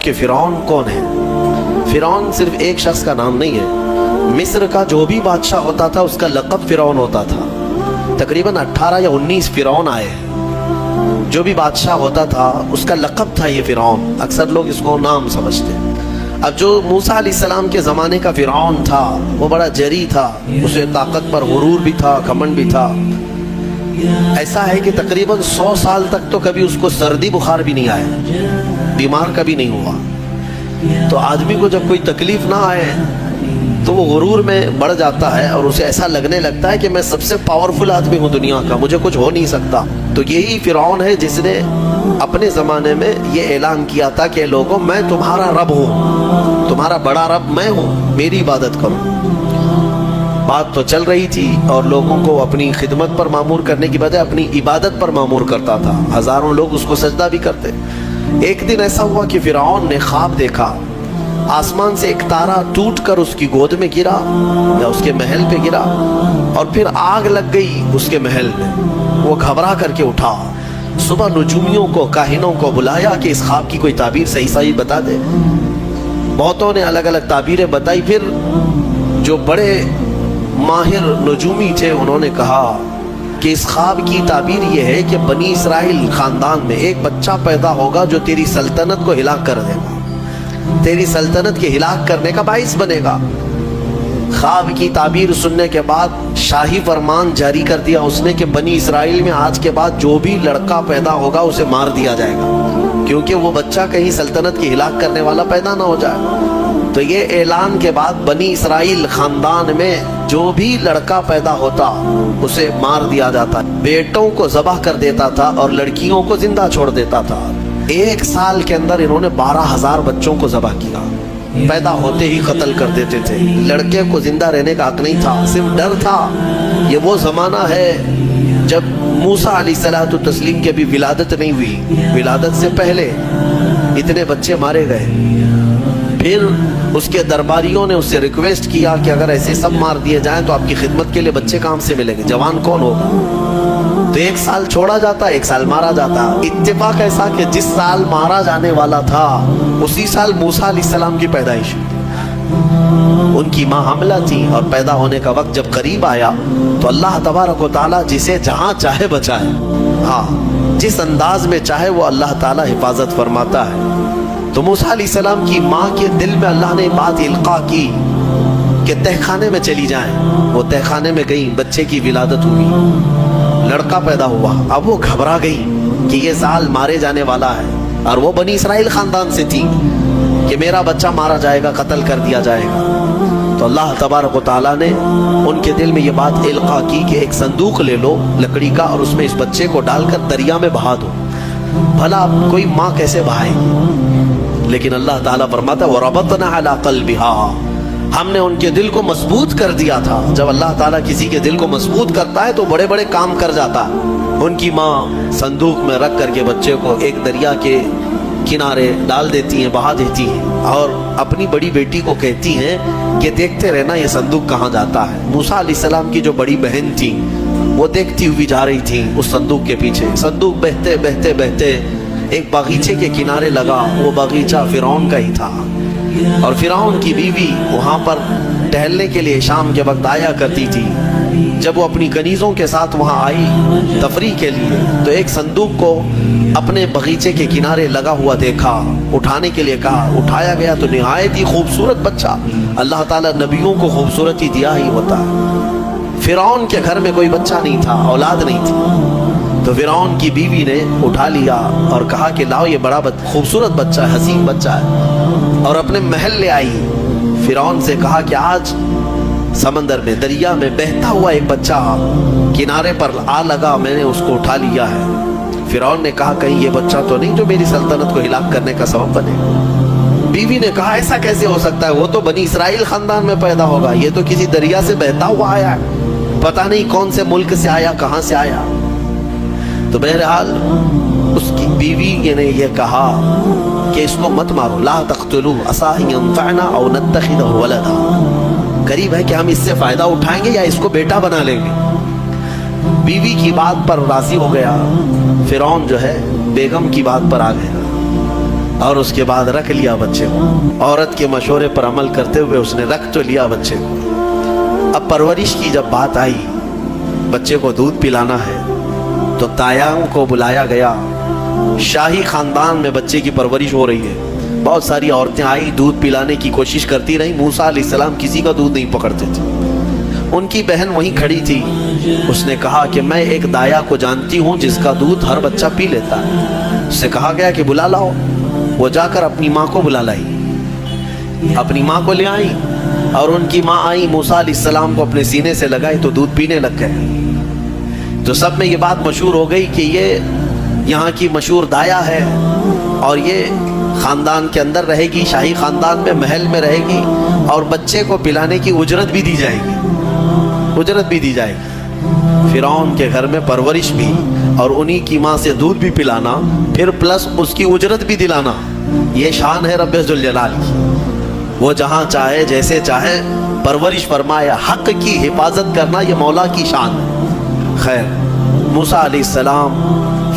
کہ فرعون کون ہے؟ فرعون صرف ایک شخص کا نام نہیں ہے، مصر کا جو بھی بادشاہ ہوتا تھا اس کا لقب فرعون ہوتا تھا۔ تقریباً 18 یا 19 فرعون آئے، جو بھی بادشاہ ہوتا تھا اس کا لقب تھا یہ فرعون، اکثر لوگ اس کو نام سمجھتے۔ اب جو موسیٰ علیہ السلام کے زمانے کا فرعون تھا وہ بڑا جری تھا، اسے طاقت پر غرور بھی تھا، گھمنڈ بھی تھا۔ ایسا ہے کہ تقریباً 100 سال تک تو کبھی اس کو سردی بخار بھی نہیں آیا، بیمار کبھی نہیں ہوا۔ تو آدمی کو جب کوئی تکلیف نہ آئے تو وہ غرور میں بڑھ جاتا ہے اور اسے ایسا لگنے لگتا ہے کہ میں سب سے پاورفل آدمی ہوں دنیا کا، مجھے کچھ ہو نہیں سکتا۔ تو یہی فرعون ہے جس نے اپنے زمانے میں یہ اعلان کیا تھا کہ لوگوں میں تمہارا رب ہوں، تمہارا بڑا رب میں ہوں، میری عبادت کرو۔ بات تو چل رہی تھی اور لوگوں کو اپنی خدمت پر معمور کرنے کی بجائے اپنی عبادت پر معمور کرتا تھا، ہزاروں لوگ اس کو سجدہ بھی کرتے۔ ایک دن ایسا ہوا کہ فرعون نے خواب دیکھا، آسمان سے ایک تارا ٹوٹ کر اس کی گود میں گرا یا اس کے محل پہ گرا اور پھر آگ لگ گئی اس کے محل میں۔ وہ گھبرا کر کے اٹھا، صبح نجومیوں کو، کاہنوں کو بلایا کہ اس خواب کی کوئی تعبیر صحیح بتا دے۔ بہتوں نے الگ الگ تعبیریں بتائی، پھر جو بڑے ماہر نجومی تھے انہوں نے کہا کہ اس خواب کی تعبیر یہ ہے کہ بنی اسرائیل خاندان میں ایک بچہ پیدا ہوگا جو تیری سلطنت کو ہلاک کر دے گا، تیری سلطنت کے ہلاک کرنے کا باعث بنے گا۔ خواب کی تعبیر سننے کے بعد شاہی فرمان جاری کر دیا اس نے کہ بنی اسرائیل میں آج کے بعد جو بھی لڑکا پیدا ہوگا اسے مار دیا جائے گا، کیونکہ وہ بچہ کہیں سلطنت کی ہلاک کرنے والا پیدا نہ ہو جائے۔ تو یہ اعلان کے بعد بنی اسرائیل خاندان میں جو بھی لڑکا پیدا ہوتا اسے مار دیا جاتا، بیٹوں کو ذبح کر دیتا تھا اور لڑکیوں کو زندہ چھوڑ دیتا تھا۔ 1 سال کے اندر انہوں نے 12,000 بچوں کو ذبح کیا، پیدا ہوتے ہی قتل کر دیتے تھے۔ لڑکے کو زندہ رہنے کا حق نہیں تھا، صرف ڈر تھا۔ یہ وہ زمانہ ہے جب موسیٰ علیہ الصلوۃ والتسلیم کی ابھی ولادت نہیں ہوئی، ولادت سے پہلے اتنے بچے مارے گئے۔ پھر اس کے درباریوں نے اس سے ریکویسٹ کیا کہ اگر ایسے سب مار دیے جائیں تو آپ کی خدمت کے لیے بچے کہاں سے ملیں گے، جوان کون ہوگا؟ تو 1 سال چھوڑا جاتا، 1 سال مارا جاتا۔ اتفاق ایسا کہ جس سال مارا جانے والا تھا اسی سال موسیٰ علیہ السلام کی پیدائش ہوئی۔ ان کی ماں حاملہ تھی اور پیدا ہونے کا وقت جب قریب آیا تو اللہ تبارک و تعالیٰ جسے جہاں چاہے بچائے، ہاں جس انداز میں چاہے وہ اللہ تعالیٰ حفاظت فرماتا ہے۔ تو موسیٰ علیہ السلام کی ماں کے دل میں اللہ نے بات القاء کی کہ تہ خانے میں چلی جائیں۔ وہ تہ خانے میں گئیں، بچے کی ولادت ہوئی، لڑکا پیدا ہوا۔ اب وہ گھبرا گئی کہ یہ سال مارے جانے والا ہے، اور وہ بنی اسرائیل خاندان سے تھی کہ میرا بچہ مارا جائے گا، قتل کر دیا جائے گا۔ تو اللہ تبارک و تعالیٰ نے ان کے دل میں یہ بات القاء کی کہ ایک صندوق لے لو لکڑی کا اور اس میں اس بچے کو ڈال کر دریا میں بہا دو۔ بھلا کوئی ماں کیسے بہائے گی؟ لیکن اللہ تعالیٰ فرماتا ہے وَرَبَطْنَا عَلَىٰ قَلْبِهَا، ہم نے ان کے دل کو مضبوط کر دیا تھا۔ جب اللہ تعالیٰ کسی کے دل کو مضبوط کرتا ہے تو بڑے بڑے کام کر جاتا ہے۔ ان کی ماں صندوق میں رکھ کر کے بچے کو ایک دریا کے کنارے ڈال دیتی ہیں، بہا دیتی ہیں، اور اپنی بڑی بیٹی کو کہتی ہیں کہ دیکھتے رہنا یہ صندوق کہاں جاتا ہے۔ موسیٰ علیہ السلام کی جو بڑی بہن تھی وہ دیکھتی ہوئی جا رہی تھی اس صندوق کے پیچھے۔ صندوق بہتے بہتے بہتے ایک باغیچے کے کنارے لگا، وہ باغیچہ فرعون کا ہی تھا، اور فرعون کی بیوی وہاں پر ٹہلنے کے لیے شام کے وقت آیا کرتی تھی۔ جب وہ اپنی کنیزوں کے ساتھ وہاں آئی تفریح کے لیے تو ایک صندوق کو اپنے باغیچے کے کنارے لگا ہوا دیکھا، اٹھانے کے لیے کہا، اٹھایا گیا تو نہایت ہی خوبصورت بچہ۔ اللہ تعالیٰ نبیوں کو خوبصورتی دیا ہی ہوتا ہے۔ فرعون کے گھر میں کوئی بچہ نہیں تھا، اولاد نہیں تھی، تو فرعون کی بیوی نے اٹھا لیا اور کہا کہ لاؤ یہ بڑا خوبصورت بچہ ہے، حسین بچہ ہے، اور اپنے محل لے آئی۔ فرعون سے کہا کہ آج سمندر میں، دریا میں بہتا ہوا ایک بچہ کنارے پر آ لگا، میں نے اس کو اٹھا لیا ہے۔ فرعون نے کہا کہیں یہ بچہ تو نہیں جو میری سلطنت کو ہلاک کرنے کا سبب بنے؟ بیوی نے کہا ایسا کیسے ہو سکتا ہے، وہ تو بنی اسرائیل خاندان میں پیدا ہوگا، یہ تو کسی دریا سے بہتا ہوا آیا ہے، پتہ نہیں کون سے ملک سے آیا، کہاں سے آیا۔ تو بہرحال اس کی بیوی نے یہ کہا کہ اس کو مت مارو، لا تقتلوه عسى ان ينفعنا او نتخذه ولدا، قریب ہے کہ ہم اس سے فائدہ اٹھائیں گے یا اس کو بیٹا بنا لیں گے۔ بیوی کی بات پر راضی ہو گیا فرعون، جو ہے بیگم کی بات پر آ گیا، اور اس کے بعد رکھ لیا بچے کو. عورت کے مشورے پر عمل کرتے ہوئے اس نے رکھ تو لیا بچے کو. اب پرورش کی جب بات آئی, بچے کو دودھ پلانا ہے, تو دایاں کو بلایا گیا. شاہی خاندان میں بچے کی پرورش ہو رہی ہے. بہت ساری عورتیں آئی, دودھ پلانے کی کوشش کرتی رہی. موسیٰ علیہ السلام کسی کا دودھ نہیں پکڑتے تھے. ان کی بہن وہیں کھڑی تھی. اس نے کہا کہ میں ایک دایا کو جانتی ہوں جس کا دودھ ہر بچہ پی لیتا ہے. اس سے کہا گیا کہ بلا لاؤ. وہ جا کر اپنی ماں کو بلا لائی, اپنی ماں کو لے آئی, اور ان کی ماں آئی, موسیٰ علیہ السلام کو اپنے سینے سے لگائی تو دودھ پینے لگ گئے. تو سب میں یہ بات مشہور ہو گئی کہ یہ یہاں کی مشہور دایا ہے, اور یہ خاندان کے اندر رہے گی, شاہی خاندان میں محل میں رہے گی, اور بچے کو پلانے کی اجرت بھی دی جائے گی, اجرت بھی دی جائے گی. فرعون کے گھر میں پرورش بھی, اور انہی کی ماں سے دودھ بھی پلانا, پھر پلس اس کی اجرت بھی دلانا. یہ شان ہے رب ذوالجلال کی. وہ جہاں چاہے جیسے چاہے پرورش فرمائے. حق کی حفاظت کرنا یہ مولا کی شان ہے. خیر, موسیٰ علیہ السلام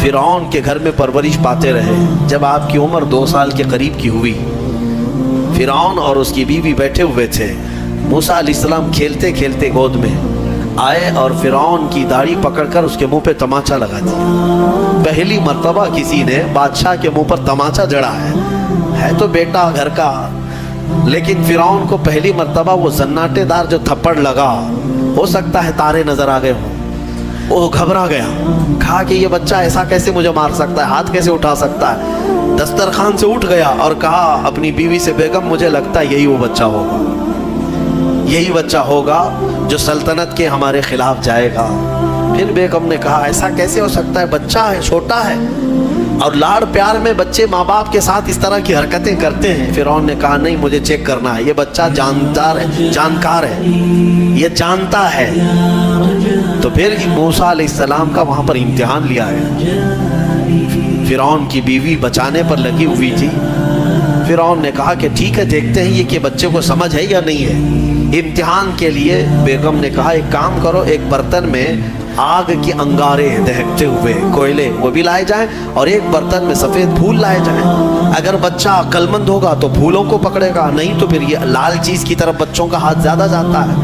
فرعون کے گھر میں پرورش پاتے رہے. جب آپ کی عمر 2 سال کے قریب کی ہوئی, فرعون اور اس کی بیوی بیٹھے ہوئے تھے. موسیٰ علیہ السلام کھیلتے کھیلتے گود میں آئے اور فرعون کی داڑھی پکڑ کر اس کے منہ پہ تماچا لگا دیا. پہلی مرتبہ کسی نے بادشاہ کے منہ پر تماچا جڑا ہے تو بیٹا گھر کا, لیکن فرعون کو پہلی مرتبہ وہ زناٹے دار جو تھپڑ لگا, ہو سکتا ہے تارے نظر آ گئے ہوں. وہ گھبرا گیا, کہا کہ یہ بچہ ایسا کیسے مجھے مار سکتا ہے, ہاتھ کیسے اٹھا سکتا ہے. دسترخوان سے اٹھ گیا اور کہا اپنی بیوی سے, بیگم مجھے لگتا ہے یہی وہ بچہ ہوگا, یہی بچہ ہوگا جو سلطنت کے ہمارے خلاف جائے گا. پھر بیگم نے کہا ایسا کیسے ہو سکتا ہے, بچہ ہے, چھوٹا ہے, اور لاڑ پیار میں بچے ماں باپ کے ساتھ اس طرح کی حرکتیں کرتے ہیں. فرعون نے کہا نہیں, مجھے چیک کرنا ہے, یہ بچہ جاندار ہے, جانکار ہے, یہ جانتا ہے. تو پھر موسیٰ علیہ السلام کا وہاں پر امتحان لیا ہے. فرعون کی بیوی بچانے پر لگی ہوئی تھی. فرعون نے کہا کہ ٹھیک ہے, دیکھتے ہیں یہ کہ بچے کو سمجھ ہے یا نہیں ہے. امتحان کے لیے بیگم نے کہا ایک کام کرو, ایک برتن میں آگ کے انگارے دہکتے ہوئے کوئلے وہ بھی لائے جائیں, اور ایک برتن میں سفید پھول لائے جائیں. اگر بچہ عقل مند ہوگا تو پھولوں کو پکڑے گا, نہیں تو پھر یہ لال چیز کی طرف بچوں کا ہاتھ زیادہ جاتا ہے,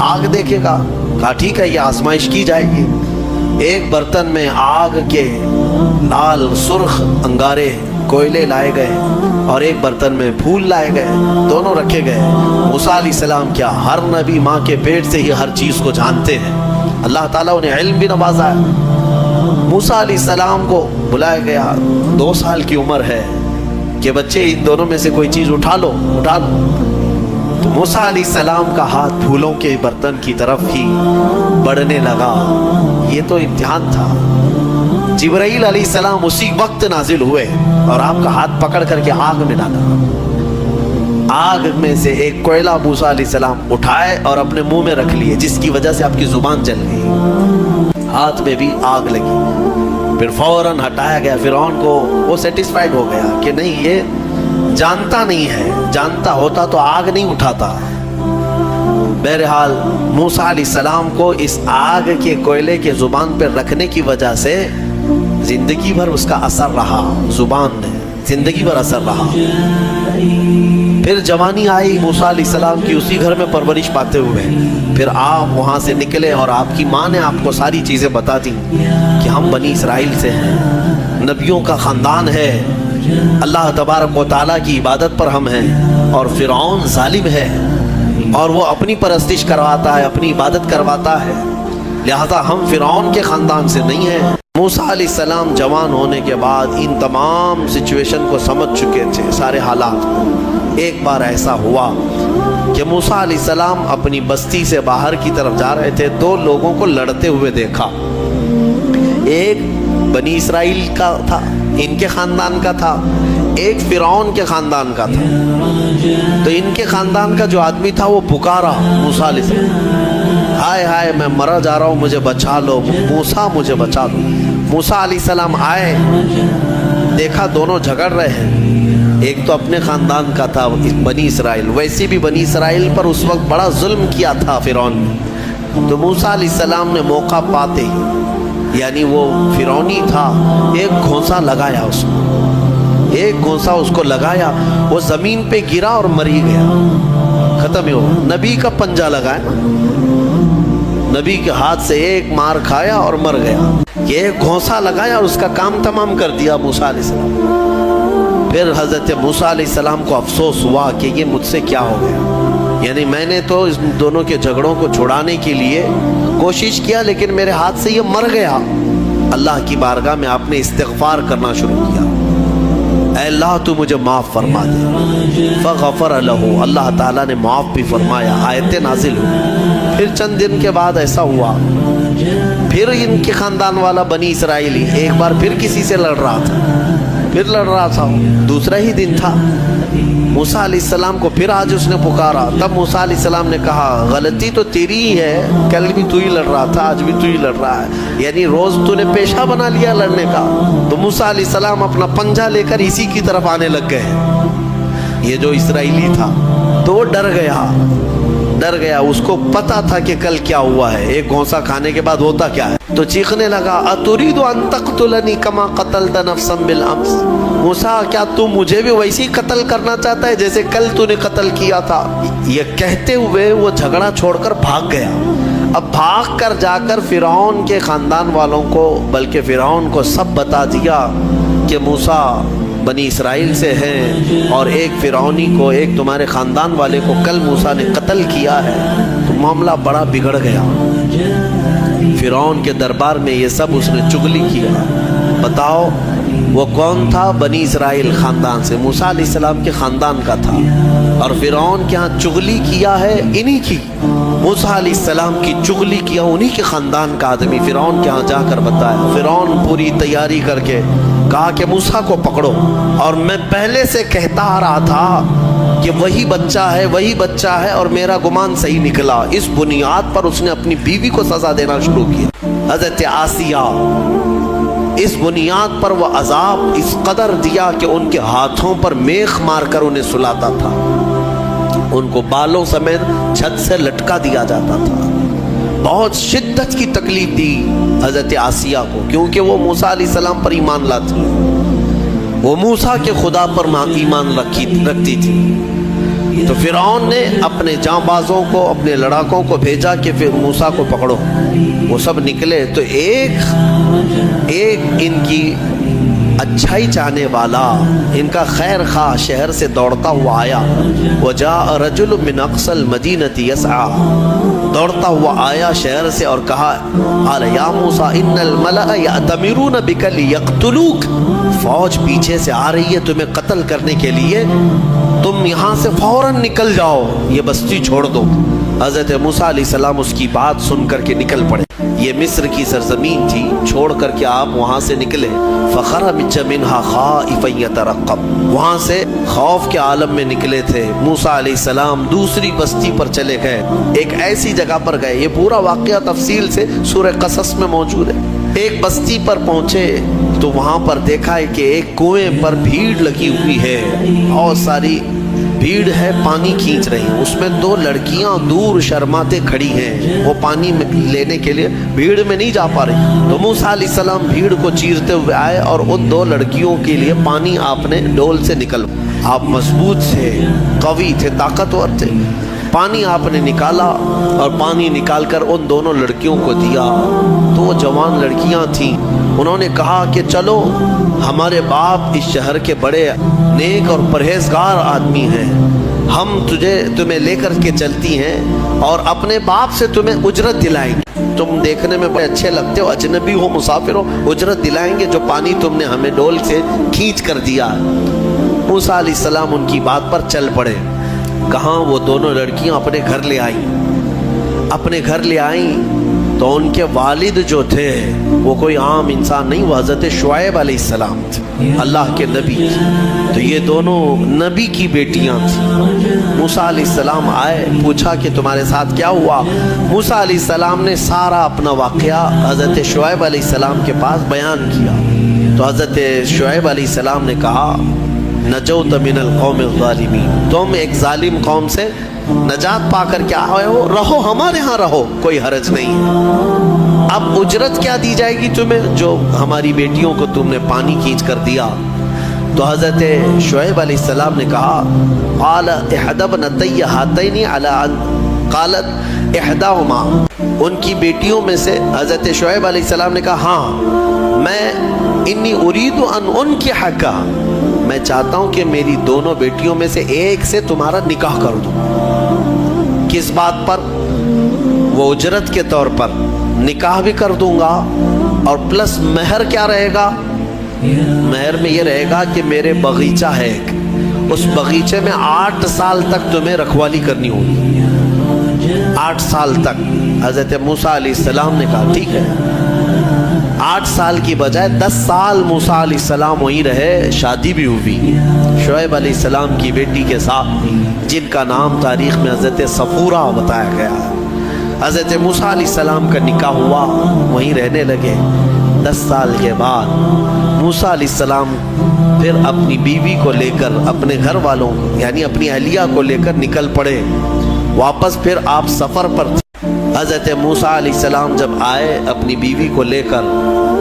آگ دیکھے گا. کہا ٹھیک ہے, یہ آزمائش کی جائے گی. ایک برتن میں آگ کے لال سرخ انگارے کوئلے لائے گئے, اور ایک برتن میں پھول لائے گئے, دونوں رکھے گئے. موسیٰ علیہ السلام کیا, ہر نبی ماں کے پیٹ سے ہی ہر چیز کو جانتے ہیں. اللہ تعالیٰ انہیں علم بھی نوازا ہے. موسیٰ علیہ السلام کو بلایا گیا, 2 سال کی عمر ہے, کہ بچے ان دونوں میں سے کوئی چیز اٹھا لو, اٹھا لو. تو موسیٰ علیہ السلام کا ہاتھ پھولوں کے برتن کی طرف ہی بڑھنے لگا. یہ تو امتحان تھا. جبرائیل علیہ السلام اسی وقت نازل ہوئے اور آپ کا ہاتھ پکڑ کر کے آگ میں ڈالا. آگ میں سے ایک کوئلہ موسیٰ علیہ السلام اٹھائے اور اپنے منہ میں رکھ لیے, جس کی وجہ سے آپ کی زبان جل گئی, ہاتھ میں بھی آگ لگی. پھر فوراً ہٹایا گیا. فرعون کو وہ سیٹسفائیڈ ہو گیا کہ نہیں, یہ جانتا نہیں ہے, جانتا ہوتا تو آگ نہیں اٹھاتا. بہرحال موسیٰ علیہ السلام کو اس آگ کے کوئلے کے زبان پر رکھنے کی وجہ سے زندگی بھر اس کا اثر رہا, زبان میں زندگی بھر اثر رہا. پھر جوانی آئی موسیٰ علیہ السلام کی, اسی گھر میں پرورش پاتے ہوئے. پھر آپ وہاں سے نکلے اور آپ کی ماں نے آپ کو ساری چیزیں بتا دی کہ ہم بنی اسرائیل سے ہیں, نبیوں کا خاندان ہے, اللہ تبارک و تعالیٰ کی عبادت پر ہم ہیں, اور فرعون ظالم ہے اور وہ اپنی پرستش کرواتا ہے, اپنی عبادت کرواتا ہے, لہذا ہم فرعون کے خاندان سے نہیں ہیں. موسیٰ علیہ السلام جوان ہونے کے بعد ان تمام سچویشن کو سمجھ چکے تھے, سارے حالات. ایک بار ایسا ہوا کہ موسیٰ علیہ السلام اپنی بستی سے باہر کی طرف جا رہے تھے, 2 لوگوں کو لڑتے ہوئے دیکھا. ایک بنی اسرائیل کا تھا, ان کے خاندان کا تھا, ایک فرعون کے خاندان کا تھا. تو ان کے خاندان کا جو آدمی تھا وہ پکارا موسیٰ علیہ السلام, ہائے ہائے میں مرا جا رہا ہوں, مجھے بچا لو موسیٰ, مجھے بچا لو. موسیٰ علیہ السلام آئے, دیکھا دونوں جھگڑ رہے ہیں. ایک تو اپنے خاندان کا تھا بنی اسرائیل, ویسے بھی بنی اسرائیل پر اس وقت بڑا ظلم کیا تھا فرعون نے. تو موسیٰ علیہ السلام نے موقع پاتے ہی, یعنی وہ فرعونی تھا, ایک گھونسا لگایا اس کو, ایک گھونسا اس کو لگایا، وہ زمین پہ گرا اور مر ہی گیا، ختم ہی ہو گیا۔ نبی کا پنجہ لگا ہے نا، نبی کے ہاتھ سے ایک مار کھایا اور مر گیا۔ یہ ایک گھونسا لگایا اور اس کا کام تمام کر دیا موسیٰ علیہ السلام۔ پھر حضرت موسیٰ علیہ السلام کو افسوس ہوا کہ یہ مجھ سے کیا ہو گیا، یعنی میں نے تو اس دونوں کے جھگڑوں کو چھڑانے کے لیے کوشش کیا لیکن میرے ہاتھ سے یہ مر گیا۔ اللہ کی بارگاہ میں آپ نے استغفار کرنا شروع کیا، اے اللہ تو مجھے معاف فرما دے۔ فغفر لہ، اللہ تعالیٰ نے معاف بھی فرمایا، آیتیں نازل ہوئی۔ پھر چند دن کے بعد ایسا ہوا، پھر ان کے خاندان والا بنی اسرائیلی ایک بار پھر کسی سے لڑ رہا تھا، دوسرا ہی دن تھا۔ موسیٰ علیہ السلام کو پھر آج اس نے پکارا، تب موسیٰ علیہ السلام نے کہا غلطی تو تیری ہی ہے، کل بھی تو ہی لڑ رہا تھا، آج بھی تو ہی لڑ رہا ہے، یعنی روز تو نے پیشہ بنا لیا لڑنے کا۔ تو موسیٰ علیہ السلام اپنا پنجہ لے کر اسی کی طرف آنے لگ گئے۔ یہ جو اسرائیلی تھا تو وہ ڈر گیا، اس کو پتا تھا کہ کل کیا ہوا ہے، ایک گھونسا کھانے کے بعد ہوتا کیا ہے، تو چیخنے لگا اتريد ان تقتلني كما قتلت نفسا بالامس، موسیٰ کیا تو مجھے بھی ویسے ہی قتل کرنا چاہتا ہے جیسے کل تو نے قتل کیا تھا؟ یہ کہتے ہوئے وہ جھگڑا چھوڑ کر بھاگ گیا۔ اب بھاگ کر جا کر فرعون کے خاندان والوں کو، بلکہ فرعون کو سب بتا دیا کہ موسیٰ بنی اسرائیل سے ہیں اور ایک فرعونی کو، ایک تمہارے خاندان والے کو کل موسیٰ نے قتل کیا ہے۔ تو معاملہ بڑا بگڑ گیا، فرعون کے دربار میں یہ سب اس نے چغلی کیا۔ بتاؤ وہ کون تھا؟ بنی اسرائیل خاندان سے، موسیٰ علیہ السلام کے خاندان کا تھا، اور فرعون کے ہاں چغلی کیا ہے انہی کی، موسیٰ علیہ السلام کی چغلی کیا انہی کے خاندان کا آدمی فرعون کے ہاں جا کر بتایا۔ فرعون پوری تیاری کر کے کہا کہ موسیٰ کو پکڑو، اور میں پہلے سے کہتا آ رہا تھا کہ وہی بچہ ہے اور میرا گمان صحیح نکلا۔ اس بنیاد پر اس نے اپنی بیوی کو سزا دینا شروع کیا، حضرت آسیہ۔ اس بنیاد پر وہ عذاب اس قدر دیا کہ ان کے ہاتھوں پر میخ مار کر انہیں سلاتا تھا، ان کو بالوں سمیت چھت سے لٹکا دیا جاتا تھا۔ بہت شدت کی تکلیف دی حضرت آسیہ کو، کیونکہ وہ موسیٰ علیہ السلام پر ایمان لاتی، وہ موسیٰ کے خدا پر ایمان رکھتی تھی۔ تو فرعون نے اپنے جانبازوں کو، اپنے لڑاکوں کو بھیجا کہ پھر موسیٰ کو پکڑو۔ وہ سب نکلے تو ایک ان کی اچھائی چاہنے والا، ان کا خیر خواہ شہر سے دوڑتا ہوا آیا۔ وجاء رجل من اقصى المدینة يسعى، دوڑتا ہوا آیا شہر سے اور کہا قال یا موسیٰ ان الملأ یأتمرون بک لیقتلوک، فوج پیچھے سے آ رہی ہے تمہیں قتل کرنے کے لیے، تم یہاں سے فوراً نکل جاؤ، یہ بستی چھوڑ دو۔ حضرت موسیٰ علیہ السلام اس کی بات سن کر کے نکل پڑے۔ یہ مصر کی سرزمین تھی، چھوڑ کر کے آپ وہاں سے نکلے۔ فخرج منها خائفا يترقب، وہاں سے خوف کے عالم میں نکلے تھے۔ موسیٰ علیہ السلام دوسری بستی پر چلے گئے، ایک ایسی جگہ پر گئے، یہ پورا واقعہ تفصیل سے سورہ قصص میں موجود ہے۔ ایک بستی پر پہنچے تو وہاں پر دیکھا ہے کہ ایک کنویں پر بھیڑ لگی ہوئی ہے، بہت ساری بھیڑ ہے، پانی کھینچ رہی ہیں، اس میں دو لڑکیاں دور شرماتے کھڑی ہیں، وہ پانی لینے کے لیے بھیڑ میں نہیں جا پا رہی۔ تو موسیٰ علیہ السلام بھیڑ کو چیرتے ہوئے آئے اور ان دو لڑکیوں کے لیے پانی آپ نے ڈول سے نکل، آپ مضبوط تھے، قوی تھے، طاقتور تھے، پانی آپ نے نکالا اور پانی نکال کر ان دونوں لڑکیوں کو دیا۔ تو وہ جوان لڑکیاں تھیں، انہوں نے کہا کہ چلو ہمارے باپ اس شہر کے بڑے نیک اور پرہیزگار آدمی ہیں، ہم تمہیں لے کر کے چلتی ہیں اور اپنے باپ سے تمہیں اجرت دلائیں گے، تم دیکھنے میں بڑے اچھے لگتے ہو، اجنبی ہو، مسافر ہو، اجرت دلائیں گے جو پانی تم نے ہمیں ڈول سے کھینچ کر دیا۔ موسیٰ علیہ السلام ان کی بات پر چل پڑے۔ کہاں وہ دونوں لڑکیاں اپنے گھر لے آئیں تو ان کے والد جو تھے وہ کوئی عام انسان نہیں، وہ حضرت شعیب علیہ السلام تھے، اللہ کے نبی تھے۔ تو یہ دونوں نبی کی بیٹیاں تھیں۔ موسیٰ علیہ السلام آئے، پوچھا کہ تمہارے ساتھ کیا ہوا؟ موسیٰ علیہ السلام نے سارا اپنا واقعہ حضرت شعیب علیہ السلام کے پاس بیان کیا۔ تو حضرت شعیب علیہ السلام نے کہا نجوت من القوم الظالمین، تم ایک ظالم قوم سے نجات پا کر کے آئے ہو، رہو ہمارے ہاں رہو، کوئی حرج نہیں ہے۔ اب اجرت کیا دی جائے گی تمہیں جو ہماری بیٹیوں کو تم نے پانی کھینچ کر دیا؟ تو حضرت شعیب علیہ السلام نے کہا قال احدى ابنتي هاتين على ان قالت احداهما، ان کی بیٹیوں میں سے حضرت شعیب علیہ السلام نے کہا ہاں میں انی اريد ان انكحها، میں چاہتا ہوں کہ میری دونوں بیٹیوں میں سے ایک سے تمہارا نکاح کر دوں۔ کس بات پر؟ وہ اجرت کے طور پر نکاح بھی کر دوں گا، اور پلس مہر کیا رہے گا؟ مہر میں یہ رہے گا کہ میرے باغیچہ ہے ایک، اس باغیچے میں 8 سال تک تمہیں رکھوالی کرنی ہوگی، 8 سال تک۔ حضرت موسیٰ علیہ السلام نے کہا ٹھیک ہے۔ 8 سال کی بجائے 10 سال موسیٰ علیہ السلام وہیں رہے، شادی بھی ہوئی شعیب علیہ السلام کی بیٹی کے ساتھ، جن کا نام تاریخ میں حضرت صفورہ بتایا گیا ہے۔ حضرت موسیٰ علیہ السلام کا نکاح ہوا، وہیں رہنے لگے۔ 10 سال کے بعد موسیٰ علیہ السلام پھر اپنی بیوی کو لے کر، اپنے گھر والوں کو یعنی اپنی اہلیہ کو لے کر نکل پڑے واپس۔ پھر آپ سفر پر تھے۔ حضرت موسیٰ علیہ السلام جب آئے اپنی بیوی کو لے کر،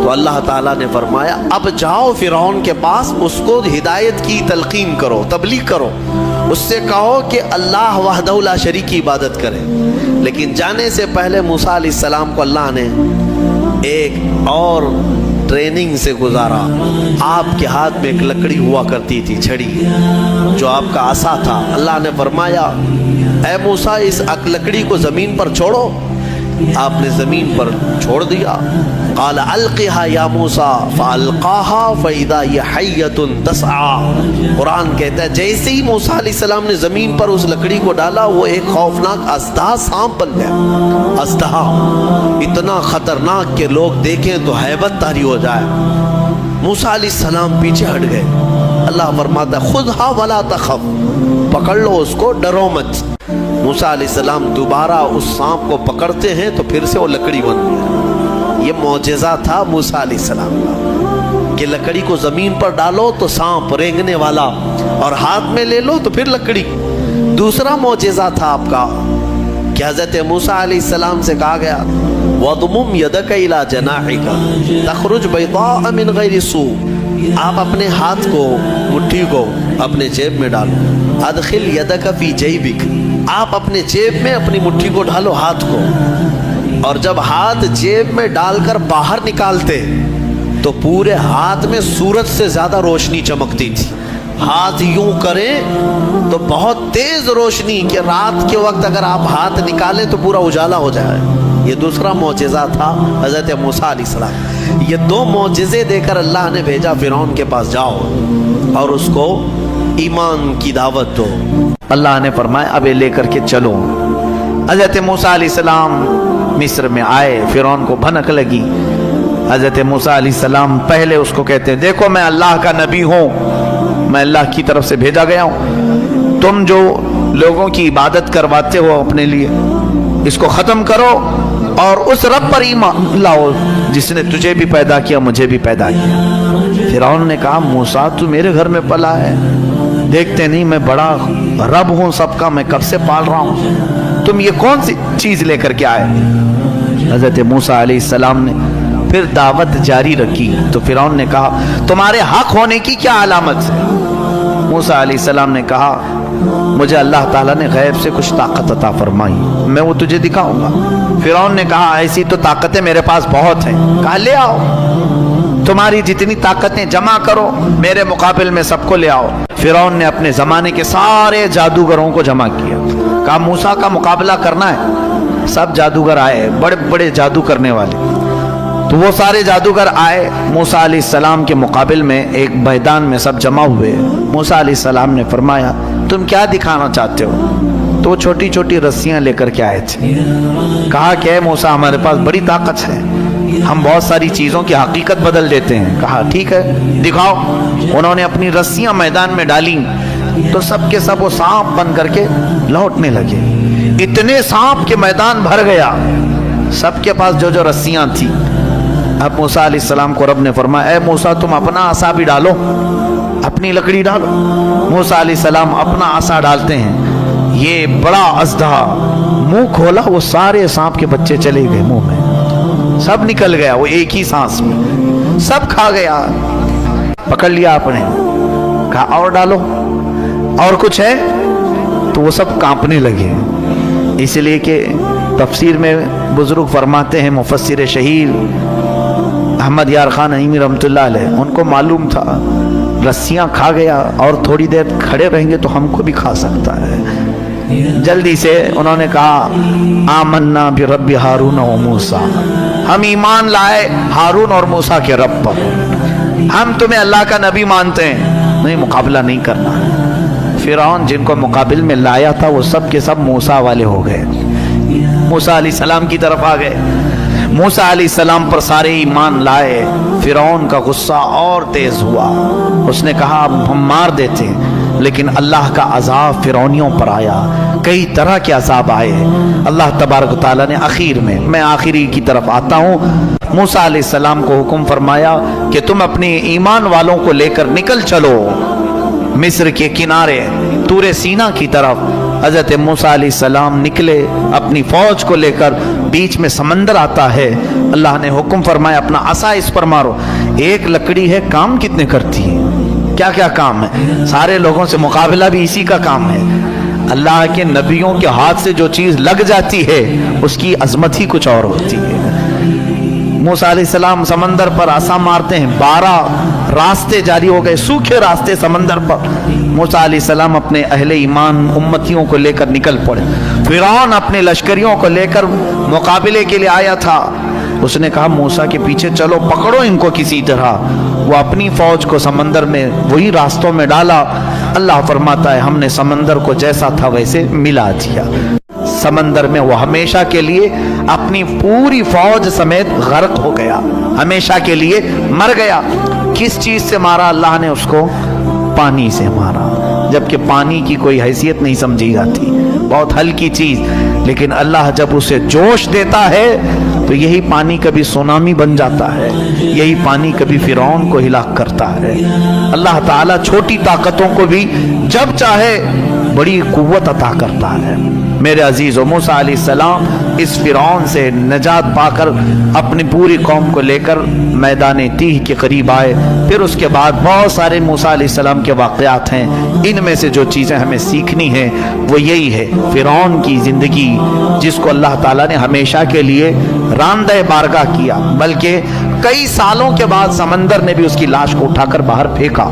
تو اللہ تعالیٰ نے فرمایا اب جاؤ فرعون کے پاس، اس کو ہدایت کی تلقین کرو، تبلیغ کرو، اس سے کہو کہ اللہ وحدہ لا شریک کی عبادت کرے۔ لیکن جانے سے پہلے موسیٰ علیہ السلام کو اللہ نے ایک اور ٹریننگ سے گزارا۔ آپ کے ہاتھ میں ایک لکڑی ہوا کرتی تھی، چھڑی، جو آپ کا عصا تھا۔ اللہ نے فرمایا اے موسیٰ اس لکڑی کو زمین پر چھوڑو۔ آپ نے زمین پر چھوڑ دیا۔ قال القها یا موسیٰ فالقاها فاذا هي حیۃ تسعى۔ قرآن کہتا ہے جیسے ہی موسیٰ علیہ السلام نے زمین پر اس لکڑی کو ڈالا، وہ ایک خوفناک اژدہا سانپ بن گیا۔ اژدہا اتنا خطرناک کہ لوگ دیکھیں تو ہیبت طاری ہو جائے۔ موسیٰ علیہ السلام پیچھے ہٹ گئے۔ اللہ فرماتا ہے خذها ولا تخف، پکڑ لو اس کو، ڈرو مت۔ موسیٰ علیہ السلام دوبارہ اس سانپ کو پکڑتے ہیں تو پھر سے وہ لکڑی بن گیا۔ یہ معجزہ تھا موسیٰ علیہ السلام کا کہ لکڑی کو زمین پر ڈالو تو سانپ رینگنے والا، اور ہاتھ میں لے لو تو پھر لکڑی۔ دوسرا معجزہ تھا آپ کا کہ حضرت موسیٰ علیہ السلام سے کہا گیا وَضْمُمْ يَدَكَ إِلَى جَنَاحِكَ تَخْرُجْ بَيْضَاءَ مِنْ غَيْرِ سُوءٍ۔ آپ اپنے ہاتھ کو، مٹھی کو اپنے جیب میں ڈالو۔ ادخل یدک فی جیبک، آپ اپنے جیب میں اپنی مٹھی کو ڈالو، ہاتھ کو، اور جب ہاتھ جیب میں ڈال کر باہر نکالتے تو پورے ہاتھ میں سورج سے زیادہ روشنی چمکتی تھی۔ ہاتھ یوں کریں تو بہت تیز روشنی کہ رات کے وقت اگر آپ ہاتھ نکالیں تو پورا اجالا ہو جائے۔ یہ دوسرا معجزہ تھا حضرت موسیٰ علیہ السلام۔ یہ 2 معجزے دے کر اللہ نے بھیجا فرعون کے پاس، جاؤ اور اس کو ایمان کی دعوت دو۔ اللہ نے فرمایا اب یہ لے کر کے چلو۔ حضرت موسیٰ علیہ السلام مصر میں آئے، فرعون کو بھنک لگی۔ حضرت موسیٰ علیہ السلام پہلے اس کو کہتے ہیں دیکھو میں اللہ کا نبی ہوں، میں اللہ کی طرف سے بھیجا گیا ہوں، تم جو لوگوں کی عبادت کرواتے ہو اپنے لیے اس کو ختم کرو اور اس رب پر ایمان لاؤ جس نے تجھے بھی پیدا کیا مجھے بھی پیدا کیا۔ فرعون نے کہا موسیٰ تو میرے گھر میں پلا ہے، دیکھتے نہیں میں بڑا رب ہوں سب کا، میں کب سے پال رہا ہوں، تم یہ کون سی چیز لے کر کے آئے؟ حضرت موسیٰ علیہ السلام نے پھر دعوت جاری رکھی تو فرعون نے کہا تمہارے حق ہونے کی کیا علامت ہے؟ موسیٰ علیہ السلام نے کہا مجھے اللہ تعالیٰ نے غیب سے کچھ طاقت عطا فرمائی، میں وہ تجھے دکھاؤں گا۔ فرعون نے کہا ایسی تو طاقتیں میرے پاس بہت ہیں۔ کہا لے آؤ، تمہاری جتنی طاقتیں جمع کرو، میرے مقابل میں سب کو لے آؤ۔ فرعون نے اپنے زمانے کے سارے جادوگروں کو جمع کیا، کہا موسیٰ کا مقابلہ کرنا ہے۔ سب جادوگر آئے، بڑے بڑے جادو کرنے والے، تو وہ سارے جادوگر آئے موسیٰ علیہ السلام کے مقابل میں، ایک میدان میں سب جمع ہوئے۔ موسیٰ علیہ السلام نے فرمایا تم کیا دکھانا چاہتے ہو؟ تو وہ چھوٹی چھوٹی رسیاں لے کر کے آئے تھے۔ کہا کہ اے موسیٰ ہمارے پاس بڑی طاقت ہے، ہم بہت ساری چیزوں کی حقیقت بدل دیتے ہیں۔ کہا ٹھیک ہے دکھاؤ۔ انہوں نے اپنی رسیاں میدان میں ڈالیں تو سب کے سب وہ سانپ بن کر کے لوٹنے لگے۔ اتنے سانپ کے میدان بھر گیا، سب کے پاس جو جو رسیاں تھیں۔ اب موسیٰ علیہ السلام کو رب نے فرمایا اے موسیٰ تم اپنا عصا بھی ڈالو، اپنی لکڑی ڈالو۔ موسیٰ علیہ السلام اپنا عصا ڈالتے ہیں، یہ بڑا اژدہا منہ کھولا، وہ سارے سانپ کے بچے چلے گئے منہ میں، سب نکل گیا، وہ ایک ہی سانس میں سب کھا گیا۔ پکڑ لیا آپ نے، کہا اور ڈالو، اور کچھ ہے؟ تو وہ سب کانپنے لگے. اس لیے کہ تفسیر میں بزرگ فرماتے ہیں، مفسر شہیر احمد یار خان نعیمی رحمۃ اللہ علیہ، ان کو معلوم تھا رسیاں کھا گیا اور تھوڑی دیر کھڑے رہیں گے تو ہم کو بھی کھا سکتا ہے. جلدی سے انہوں نے کہا آمنا برب ہارون و موسیٰ، ہم ایمان لائے ہارون اور موسیٰ کے رب پر، ہم تمہیں اللہ کا نبی مانتے ہیں، نہیں مقابلہ نہیں کرنا. فرعون جن کو مقابل میں لایا تھا وہ سب کے سب موسیٰ والے ہو گئے، موسیٰ علیہ السلام کی طرف آ گئے. موسیٰ علیہ السلام پر سارے ایمان لائے. فرعون کا غصہ اور تیز ہوا، اس نے کہا اب ہم مار دیتے، لیکن اللہ کا عذاب فرعونیوں پر آیا، کئی طرح کے عذاب آئے. اللہ تبارک و تعالیٰ نے آخر میں آخری کی طرف آتا ہوں، موسیٰ علیہ السلام کو حکم فرمایا کہ تم اپنے ایمان والوں کو لے کر نکل چلو مصر کے کنارے طور سینا کی طرف. حضرت موسیٰ علیہ السلام نکلے اپنی فوج کو لے کر، بیچ میں سمندر آتا ہے. اللہ نے حکم فرمایا اپنا عصا اس پر مارو. ایک لکڑی ہے، کام کتنے کرتی ہے، کیا کیا کام ہے، سارے لوگوں سے مقابلہ بھی اسی کا کام ہے. اللہ کے نبیوں کے ہاتھ سے جو چیز لگ جاتی ہے اس کی عظمت ہی کچھ اور ہوتی ہے. موسیٰ علیہ السلام سمندر پر عصا مارتے ہیں، 12 راستے جاری ہو گئے، سوکھے راستے سمندر پر. موسیٰ علیہ السلام اپنے اہل ایمان امتیوں کو لے کر نکل پڑے. فرعون اپنے لشکریوں کو لے کر مقابلے کے لیے آیا تھا. اس نے کہا موسیٰ کے پیچھے چلو، پکڑو ان کو کسی طرح. وہ اپنی فوج کو سمندر میں وہی راستوں میں ڈالا. اللہ فرماتا ہے ہم نے سمندر کو جیسا تھا ویسے ملا دیا. سمندر میں وہ ہمیشہ کے لیے اپنی پوری فوج سمیت غرق ہو گیا، ہمیشہ کے لیے مر گیا. کس چیز سے مارا اللہ نے اس کو؟ پانی سے مارا، جبکہ پانی کی کوئی حیثیت نہیں سمجھی جاتی، بہت ہلکی چیز. لیکن اللہ جب اسے جوش دیتا ہے تو یہی پانی کبھی سونامی بن جاتا ہے، یہی پانی کبھی فرعون کو ہلاک کرتا ہے. اللہ تعالیٰ چھوٹی طاقتوں کو بھی جب چاہے بڑی قوت عطا کرتا ہے. میرے عزیز و موسیٰ علیہ السلام اس فرعون سے نجات پا کر اپنی پوری قوم کو لے کر میدان تیہ کے قریب آئے. پھر اس کے بعد بہت سارے موسیٰ علیہ السلام کے واقعات ہیں. ان میں سے جو چیزیں ہمیں سیکھنی ہیں وہ یہی ہے، فرعون کی زندگی جس کو اللہ تعالیٰ نے ہمیشہ کے لیے راندہ بارگاہ کیا، بلکہ کئی سالوں کے بعد سمندر نے بھی اس کی لاش کو اٹھا کر باہر پھینکا.